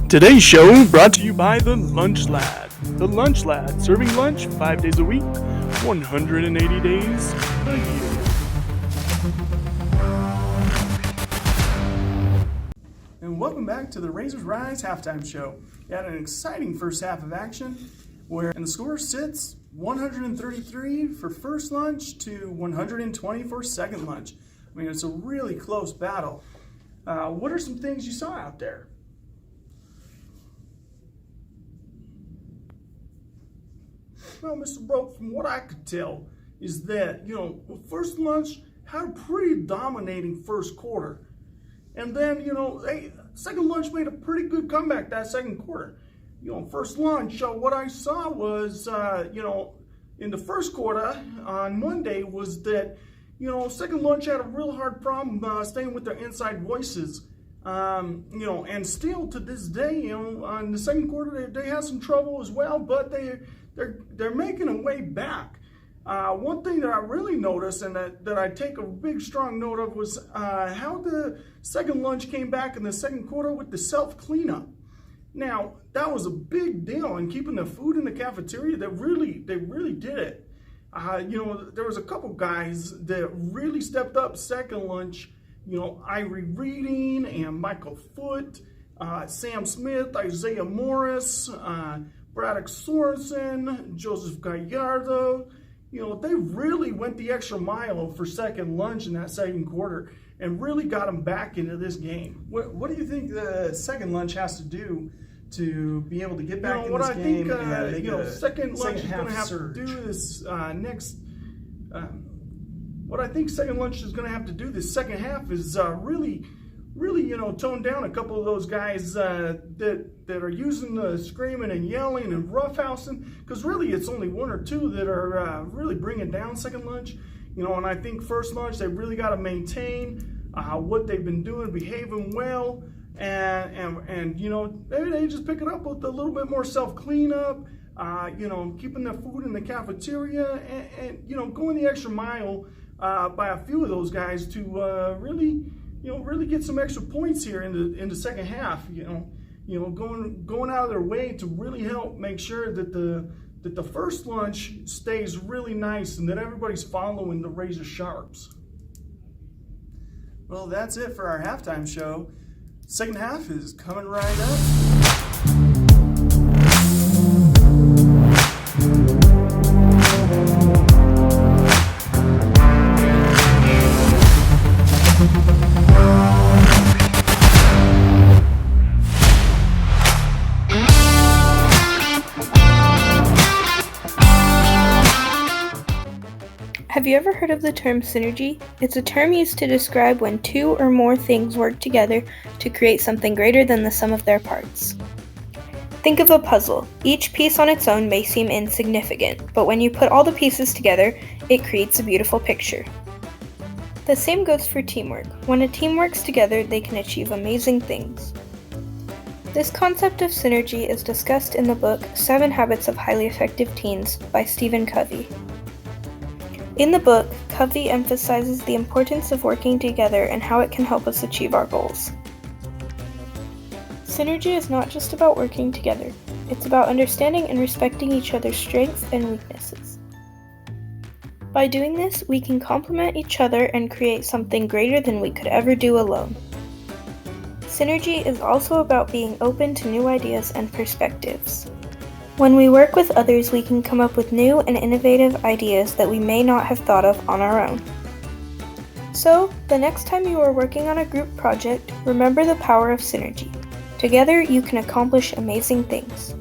Today's show brought to you by The Lunch Lad. The Lunch Lad, serving lunch 5 days a week, 180 days a year. And welcome back to the Razor's Rise halftime show. We had an exciting first half of action where the score sits 133 for first lunch to 120 for second lunch. I mean, it's a really close battle. What are some things you saw out there? Well, Mr. Broke, from what I could tell is that, first lunch had a pretty dominating first quarter. And then, second lunch made a pretty good comeback that second quarter. First lunch, what I saw was, in the first quarter on Monday was that, second lunch had a real hard problem staying with their inside voices. And still to this day, on the second quarter, they had some trouble as well, but they're making a way back. One thing that I really noticed and that I take a big strong note of was how the second lunch came back in the second quarter with the self-cleanup. Now, that was a big deal in keeping the food in the cafeteria. They really did it. There was a couple guys that really stepped up second lunch. Irie Reading and Michael Foote, Sam Smith, Isaiah Morris, Braddock Sorensen, Joseph Gallardo. They really went the extra mile for second lunch in that second quarter and really got them back into this game. What do you think the second lunch has to do to be able to get back in this game? Second lunch is going to have to do this what I think second lunch is going to have to do this second half is really tone down a couple of those guys that are using the screaming and yelling and roughhousing, because really it's only one or two that are really bringing down second lunch. And I think first lunch they really got to maintain what they've been doing, behaving well, and maybe they just pick it up with a little bit more self cleanup. Keeping their food in the cafeteria and going the extra mile by a few of those guys to really get some extra points here in the second half. Going out of their way to really help make sure that the first lunch stays really nice and that everybody's following the razor sharps. Well, that's it for our halftime show. Second half is coming right up. Have you ever heard of the term synergy? It's a term used to describe when two or more things work together to create something greater than the sum of their parts. Think of a puzzle. Each piece on its own may seem insignificant, but when you put all the pieces together, it creates a beautiful picture. The same goes for teamwork. When a team works together, they can achieve amazing things. This concept of synergy is discussed in the book 7 Habits of Highly Effective Teens by Stephen Covey. In the book, Covey emphasizes the importance of working together and how it can help us achieve our goals. Synergy is not just about working together. It's about understanding and respecting each other's strengths and weaknesses. By doing this, we can complement each other and create something greater than we could ever do alone. Synergy is also about being open to new ideas and perspectives. When we work with others, we can come up with new and innovative ideas that we may not have thought of on our own. So, the next time you are working on a group project, remember the power of synergy. Together, you can accomplish amazing things.